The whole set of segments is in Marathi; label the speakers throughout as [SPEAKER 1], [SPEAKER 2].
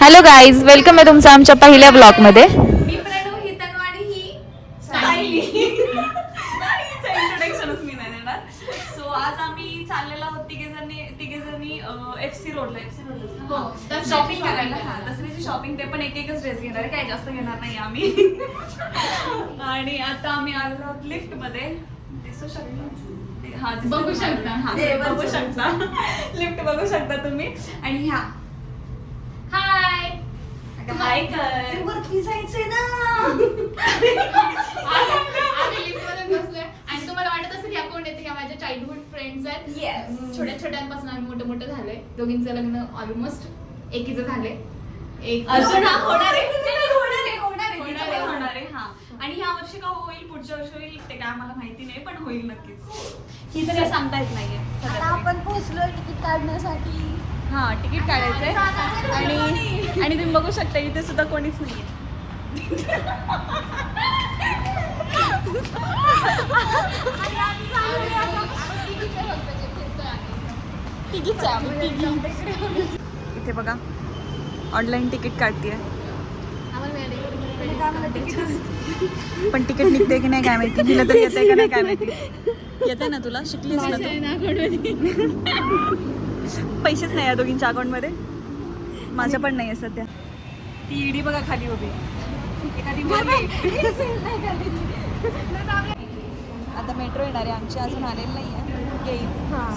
[SPEAKER 1] हॅलो गाईज, वेलकम आहे तुमचं आमच्या पहिल्या ब्लॉगमध्ये.
[SPEAKER 2] मी प्रणव ही तनवाणी ही सायली. हिचं इंट्रोडक्शनच मी नाही देणार. सो आज आम्ही चाललेलो आहोत तिघेजणी FC रोडला शॉपिंग करायला. हा, दसऱ्याची शॉपिंग, ते पण एक एकच ड्रेस घेणार आहे, काही जास्त घेणार नाही आम्ही. आणि आता आम्ही आलो आहोत लिफ्ट मध्ये. दिसू शकता, हा बघू शकता, हा बघू शकता, लिफ्ट बघू शकता तुम्ही. आणि ह्या हाय हाय कर, वरती जायचंय ना.
[SPEAKER 3] आम्ही लिफ्टमध्ये बसलोय आणि तुम्हाला वाटत असेल की कोण येते, माझ्या चाइल्डहुड फ्रेंड्स आहेत. छोट्या छोट्यांपासून आम्ही मोठं झालोय. दोघींचं लग्न ऑलमोस्ट एकीचं झालंय. एक
[SPEAKER 2] अजून होणार आहे. हा, आणि ह्या वर्षी का होईल, पुढच्या वर्षी होईल ते काय आम्हाला माहिती नाही, पण होईल नक्कीच. ही तर काय सांगता येत नाहीये.
[SPEAKER 4] आता आपण पोहोचलो तिकीट काढण्यासाठी.
[SPEAKER 2] हा, तिकीट काढायचंय. आणि तुम्ही बघू शकता इथे सुद्धा कोणीच नाहीये. इथे बघा ऑनलाईन तिकीट काढतीये, पण तिकीट निघते की नाही काय माहिती. हिला तर येते का नाही काय माहिती. येते ना तुला, शिकलीस ना तू. पैसेच नाही आहे दोघींच्या अकाउंट मध्ये. माझ्या पण नाही आहे सध्या. ती ईडी बघा खाली उभी. एखादी आता मेट्रो येणार आहे आमची, अजून आलेली नाही आहे. येईल.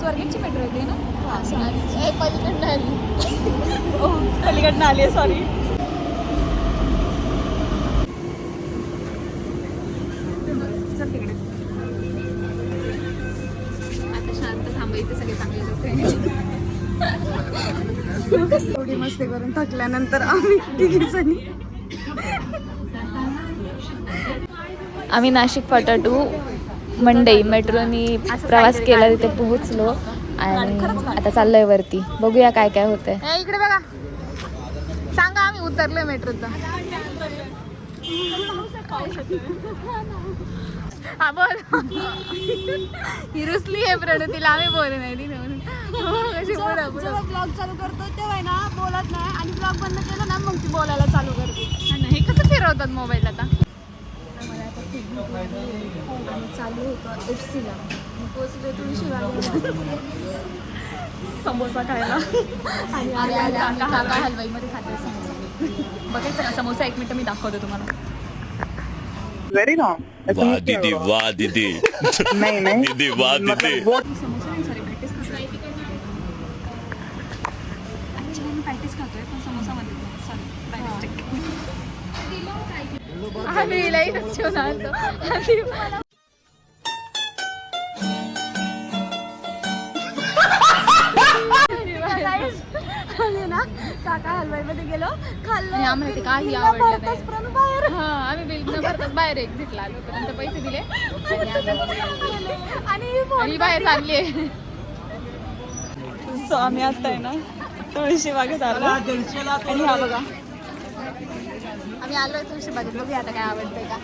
[SPEAKER 2] स्वर्गेटची मेट्रो येते ना. पलीकडनं आली आहे, सॉरी. चल तिकडे.
[SPEAKER 3] आता शांत थांबायचं, सगळे चांगले लोक आहे.
[SPEAKER 2] थोडी मस्ती करून थकल्यानंतर आम्ही तिघीजणी
[SPEAKER 1] आम्ही नाशिक फाटा टू मंडई मेट्रोनी प्रवास केला, तिथे पोहोचलो आणि आता चाललोय वरती. बघूया काय काय होतंय.
[SPEAKER 3] इकडे बघा, सांगा आम्ही उतरलोय मेट्रोचा. हा बोल. ही रुसली आहे प्रणतीला, आम्ही बोल नाही दिलं म्हणून.
[SPEAKER 4] जेव्हा ब्लॉग चालू करतो तेव्हा आहे ना बोलत नाही, आणि ब्लॉग बंद केला ना मग ती बोलायला चालू करते.
[SPEAKER 3] हे कसं फिरवतात मोबाईल आता.
[SPEAKER 4] आम्ही चालू होतो FC ला, पोहोचलो तुळशीबागेला.
[SPEAKER 2] समोसा खायला.
[SPEAKER 3] आणि काका हलवाई मध्ये खाते समोसा.
[SPEAKER 2] बघायचं ना समोसा. एक मिनिट मी दाखवते तुम्हाला.
[SPEAKER 5] Very wrong.
[SPEAKER 6] वाह दीदी, वाह दीदी.
[SPEAKER 5] नहीं नहीं
[SPEAKER 6] दीदी, वाह दीदी.
[SPEAKER 2] समोसा नाही, सॉरी, पॅटीस खातोय. ॲक्च्युली मी पॅटीस खातोय, पण समोसा मध्ये सॉरी, पॅटीस टिक.
[SPEAKER 3] आम्ही इलाही ठेवून आलतो.
[SPEAKER 4] आम्ही ना काका हलवाई मध्ये गेलो, खाल्लं.
[SPEAKER 3] आणि आम्हाला ते काही
[SPEAKER 4] बिल न
[SPEAKER 3] आवडलं
[SPEAKER 4] भरताच
[SPEAKER 3] नाही.
[SPEAKER 4] प्रणू बाहेर.
[SPEAKER 3] हा, आम्ही बिल न भरताच बाहेर एक्झिटला आलो. नंतर पैसे दिले आणि बाहेर चालली.
[SPEAKER 2] सो आम्ही आता आहे ना तुळशी बागेत आलो. आणि हा बघा
[SPEAKER 3] आम्ही आलोय तुळशीबागेत. बघूया आता काय आवडतंय का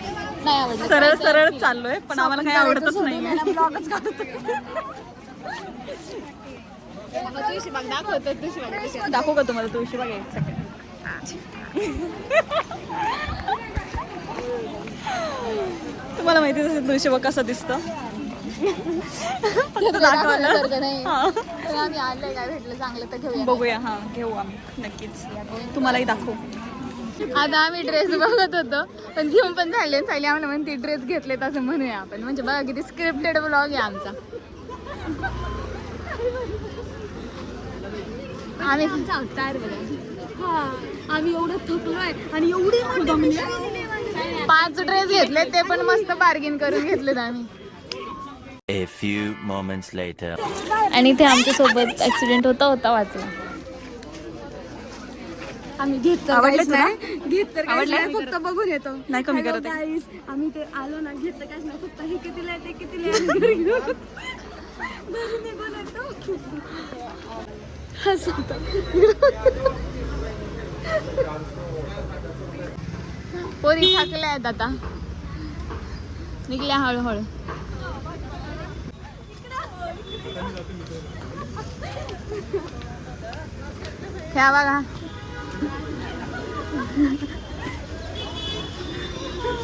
[SPEAKER 3] नाही आवडलं.
[SPEAKER 2] सरळ सरळ चाललोय, पण आम्हाला काही आवडतच नाही.
[SPEAKER 4] ब्लॉगच काढतो.
[SPEAKER 3] तुळशीबाग दाखवतो. तुळशीबाग
[SPEAKER 2] दाखवू का तुम्हाला तुळशी बाग? एक सेकंड. तुम्हाला माहिती असेल तुळशी बाग कसं दिसतं.
[SPEAKER 3] दाखवण्यासारखं नाही.
[SPEAKER 2] हा.
[SPEAKER 3] तर आम्ही आलोय, काय भेटलं चांगलं तर घेऊया.
[SPEAKER 2] बघूया. हा, घेऊ आम्ही नक्कीच. तुम्हालाही दाखवू.
[SPEAKER 3] आता आम्ही ड्रेस बघत होतो, पण घेऊन पण झाले. चालले आम्हाला म्हणते ड्रेस घेतलेत असं म्हणूया आपण. म्हणजे बघा किती स्क्रिप्टेड ब्लॉग आहे आमचा. आम्ही
[SPEAKER 4] आम्ही एवढं थकलोय आणि एवढी
[SPEAKER 3] 5 ड्रेस घेतले, ते पण मस्त बार्गेन करून घेतलेत आम्ही.
[SPEAKER 6] A few moments later.
[SPEAKER 1] आणि इथे आमच्यासोबत ऍक्सिडेंट होता वाचला.
[SPEAKER 4] आम्ही घेत तर
[SPEAKER 2] आवडले
[SPEAKER 4] काहीच
[SPEAKER 2] तुला?
[SPEAKER 4] नाही. घेत तर काहीच
[SPEAKER 2] आवडले?
[SPEAKER 4] नाही, फक्त बघून येतो.
[SPEAKER 2] नाही कमी
[SPEAKER 4] Hello
[SPEAKER 2] करत आहे.
[SPEAKER 4] guys, आम्ही ते आलो ना, घेत तर काहीच नाही, फक्त हे कितीला आहे ते कितीला आहे आणि घरी घेऊन घरी निघून येतो.
[SPEAKER 3] पोरी थकल्या आहेत आता, निघल्या हळूहळू. ह्या बघा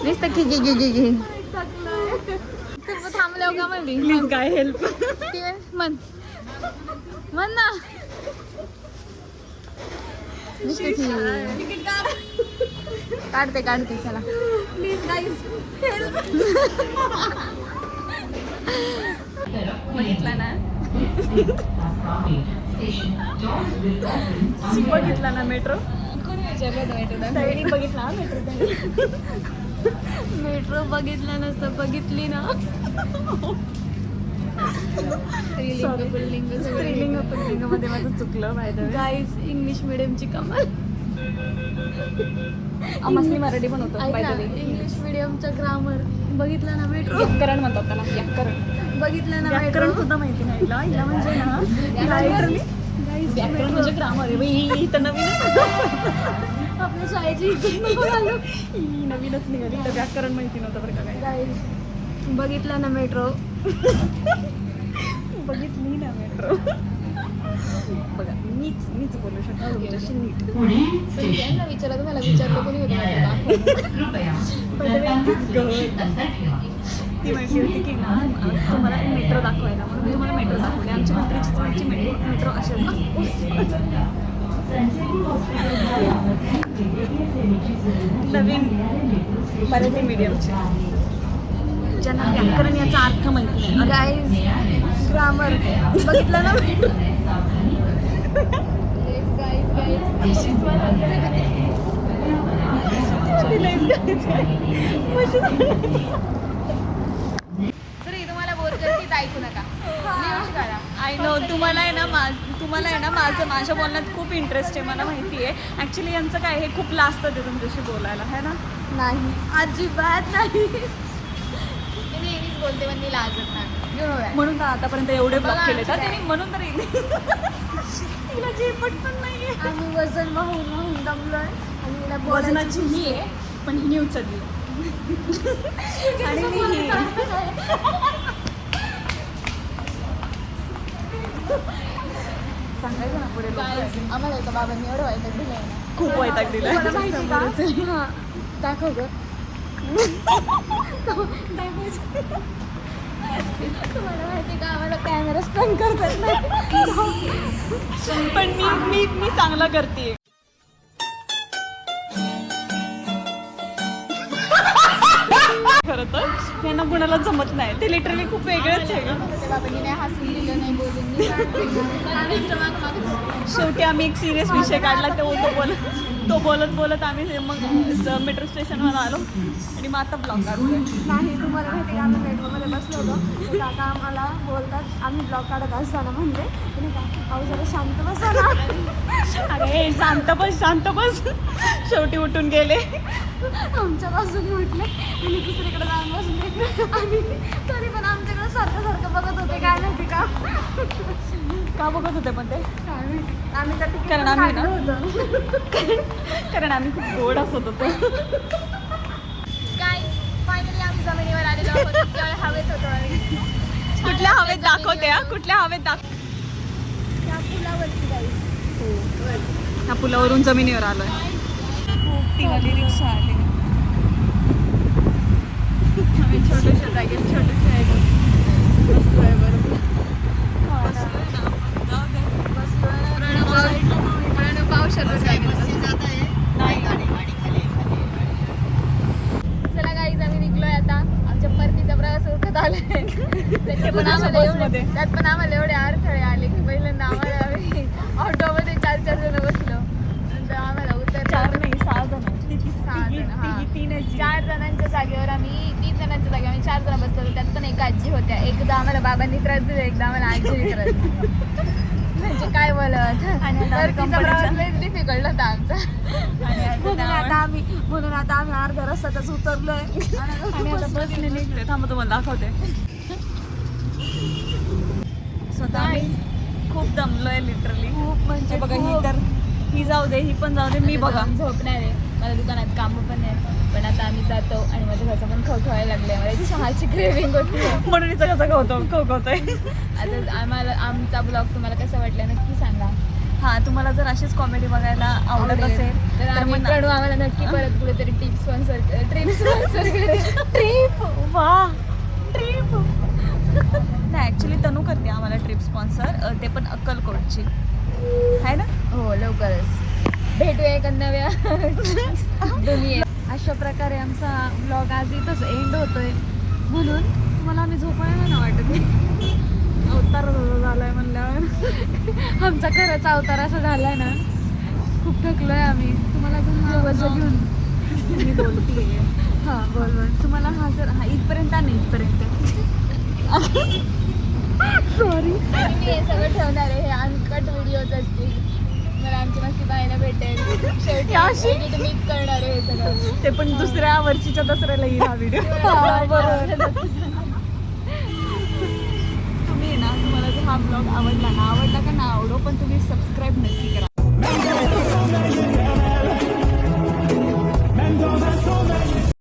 [SPEAKER 1] नुसतं की तू थांबल्यावर का म्हणली
[SPEAKER 2] प्लीज काय हेल्प.
[SPEAKER 1] म्हण ना नुसतं की काढते चला
[SPEAKER 4] प्लीज गाईज
[SPEAKER 2] बघितला ना बघितला ना मेट्रो. सगळी बघितला
[SPEAKER 4] मेट्रो बघितला नसतं बघितली ना.
[SPEAKER 2] स्त्रीलिंग पुल्लिंगमध्ये माझं चुकलं माहिती.
[SPEAKER 4] गाईज इंग्लिश मिडियमची कमाल.
[SPEAKER 2] मसली मराठी पण होतं
[SPEAKER 4] ऐक ना, इंग्लिश मिडियमचं ग्रामर बघितलं ना मेट्रो.
[SPEAKER 2] व्याकरण म्हणतात त्याला, व्याकरण.
[SPEAKER 4] बघितलं ना
[SPEAKER 2] व्याकरण
[SPEAKER 4] मेट्रो.
[SPEAKER 2] सुद्धा माहिती नाही हिला. हिला म्हणजे ना व्याकरण म्हणजे ग्रामर आहे. ही तर नवीनच
[SPEAKER 4] आपल्या शाळेची इज्जत नको घालू.
[SPEAKER 2] ही नवीनच निघाली. तर व्याकरण माहिती नव्हतं बरं का काय.
[SPEAKER 4] गाईज बघितलं ना मेट्रो.
[SPEAKER 2] बघितली ना मेट्रो. बघा मीच बोलू शकतो तुमच्याशी नीट.
[SPEAKER 3] विचारलं तुम्हाला विचारलं कोणी होतं
[SPEAKER 2] ती माहिती होती की ना तुम्हाला मेट्रो दाखवायला म्हणून मी तुम्हाला मेट्रो दाखवली. आमची मंत्रीची मेट्रो अशी असते. नवीन मराठी मीडियमची ज्यांना व्याकरण याचा अर्थ माहिती नाही.
[SPEAKER 4] गाईज ग्रामर बघितलं ना मेट्रो.
[SPEAKER 3] तुम्हाला बोर करते तर ऐकू नका.
[SPEAKER 2] आय नो तुम्हाला आहे ना माझ्या बोलण्यात खूप इंटरेस्ट आहे. मला माहिती आहे. ॲक्च्युली यांचं काय हे खूप लाजतं ते तुमच्याशी बोलायला है ना.
[SPEAKER 4] नाही अजिबात नाही.
[SPEAKER 3] मी नेहमीच बोलते पण मी लाजत नाही.
[SPEAKER 2] म्हणून तर आतापर्यंत एवढे ब्लॉक
[SPEAKER 3] बघा
[SPEAKER 2] केले
[SPEAKER 3] आमचं
[SPEAKER 2] त्यांनी. म्हणून तर तिला झेपत पण नाहीये.
[SPEAKER 4] आम्ही वजन वाहून दमलोय आणि हिला
[SPEAKER 2] वजनाची ही आहे पण हिने उचलली. आणि मी ही सांगायचं ना पुढे लोकांना.
[SPEAKER 3] आम्हाला एका बाबांनी एवढं वाईट दिलंय ना.
[SPEAKER 2] खूप वैताग दिलाय.
[SPEAKER 4] तुम्हाला माहिती का? हा दाखव ग. तुम्हाला माहिती का आम्हाला कॅमेरा स्टंट करतात नाही.
[SPEAKER 2] पण मी चांगला करते. खरं तर यांना कुणाला जमत नाही. ते लिटरली खूप वेगळंच आहे.
[SPEAKER 3] ते बाबांनी नाही हसून दिलं नाही बोलून
[SPEAKER 2] शेवटी आम्ही एक सिरियस विषय काढला. तो बोलत आम्ही मग मेट्रो स्टेशनवर आलो आणि मग आता ब्लॉग काढतोय.
[SPEAKER 4] नाही तुम्हाला माहिती का आम्ही मेट्रोमध्ये बसलो होतो तर काका आम्हाला बोलतात आम्ही ब्लॉग काढत असताना म्हणजे अहो जरा शांत बसा ना.
[SPEAKER 2] अरे शांत बस. शेवटी उठून गेले.
[SPEAKER 4] आमच्या बाजूने उठले आणि दुसरीकडे जाऊन बसले आणि तरी पण आमच्याकडे सारखं बघत होते. काय माहिती
[SPEAKER 2] का बघत होते पण ते
[SPEAKER 4] काय माहिती आम्ही तर तिकीट
[SPEAKER 2] कारण
[SPEAKER 4] पण
[SPEAKER 2] आम्ही ना-
[SPEAKER 4] काढलं होतं.
[SPEAKER 2] कारण आम्ही खूप गोड असत होतो.
[SPEAKER 3] काय फायनली आम्ही जमिनीवर आलेलो आहोत. त्यावेळी हवेत होतो आम्ही.
[SPEAKER 2] कुठल्या हवेत दाखवते हा? कुठल्या हवेत
[SPEAKER 4] त्या पुलावरती जाईल.
[SPEAKER 2] ह्या पुलावरून जमिनीवर आलोय. खूप तिघाली रिक्षा आली. आम्ही छोट्याशा जागेत छोट्याशा बसलोय. बरोबर
[SPEAKER 3] चला गाईज आम्ही निघलोय आता. आमच्या परतीचा प्रवास उठत आलाय. त्यात पण आम्हाला एवढे अडथळे आले की पहिल्यांदा आम्हाला आम्ही ऑटोमध्ये 4 जण बसलो. नंतर आम्हाला उतर
[SPEAKER 2] 4 नाही 6 जण.
[SPEAKER 3] 4 जणांच्या जागेवर आम्ही 3 जणांच्या जागेवर आम्ही 4 जण बसलो होतो. त्यात पण एक आजी होत्या. एकदा आम्हाला बाबांनी त्रास दिला, एकदा आम्हाला आजीने त्रास दिला. म्हणजे काय बोलत.
[SPEAKER 2] आणि आता
[SPEAKER 3] परतीचा प्रवास लई डिफिकल्ट होता आमचा.
[SPEAKER 4] म्हणून आता आम्ही अर्ध्या रस्त्यातच उतरलोय
[SPEAKER 2] आणि आता बसने निघते. थांबा तुम्हाला दाखवते. स्वतः आम्ही खूप दमलोय लिटरली.
[SPEAKER 4] खूप म्हणजे
[SPEAKER 2] बघा
[SPEAKER 4] खूप.
[SPEAKER 2] ही तर ही जाऊ दे, ही पण जाऊ दे. मी बघा
[SPEAKER 3] झोपणार आहे. मला दुकानात कामं पण आहे. पण आता आम्ही जातो आणि माझ्या घरचं पण खवखवायला लागले. मला चहाची क्रेविंग होती.
[SPEAKER 2] म्हणून हिचं कसं खवतोय.
[SPEAKER 3] आता आम्हाला आमचा ब्लॉग तुम्हाला कसा वाटला नक्की सांगा.
[SPEAKER 2] हा तुम्हाला जर अशीच कॉमेडी बघायला आवडत असेल
[SPEAKER 3] तर आम्ही
[SPEAKER 2] मग
[SPEAKER 3] प्रणू आम्हाला नक्की परत कुठेतरी ट्रिप स्पॉन्सर
[SPEAKER 2] ट्रिप वा ट्रिप नाही ॲक्च्युली तनू करते आम्हाला ट्रिप स्पॉन्सर ते पण अक्कलकोटची आहे ना.
[SPEAKER 3] हो लवकरच भेटूया एका नव्या दुनियेत.
[SPEAKER 4] अशा प्रकारे आमचा ब्लॉग आज इथंच एंड होतोय म्हणून तुम्हाला आम्ही झोपायला नाही वाटत. अवतार झालाय म्हणल्यावर आमचा खरंच अवतार असा झालाय ना, खूप थकलोय आम्ही. तुम्हाला जर घेऊन मी बोलते हां बोल तुम्हाला हा जर हा इथपर्यंत नाही इथपर्यंत सॉरी
[SPEAKER 3] मी हे सगळं ठेवणार आहे. हे अनकट व्हिडिओज असतील, मला आमची मस्ती पाहायला भेटेल. शेवटी edit मीच करणार आहे हे सगळं.
[SPEAKER 2] ते पण दुसऱ्या वर्षीच्या दसऱ्याला येईल हा व्हिडिओ. तुम्ही ना तुम्हाला जर हा ब्लॉग आवडला का ना आवडो पण तुम्ही सबस्क्राईब नक्की करा.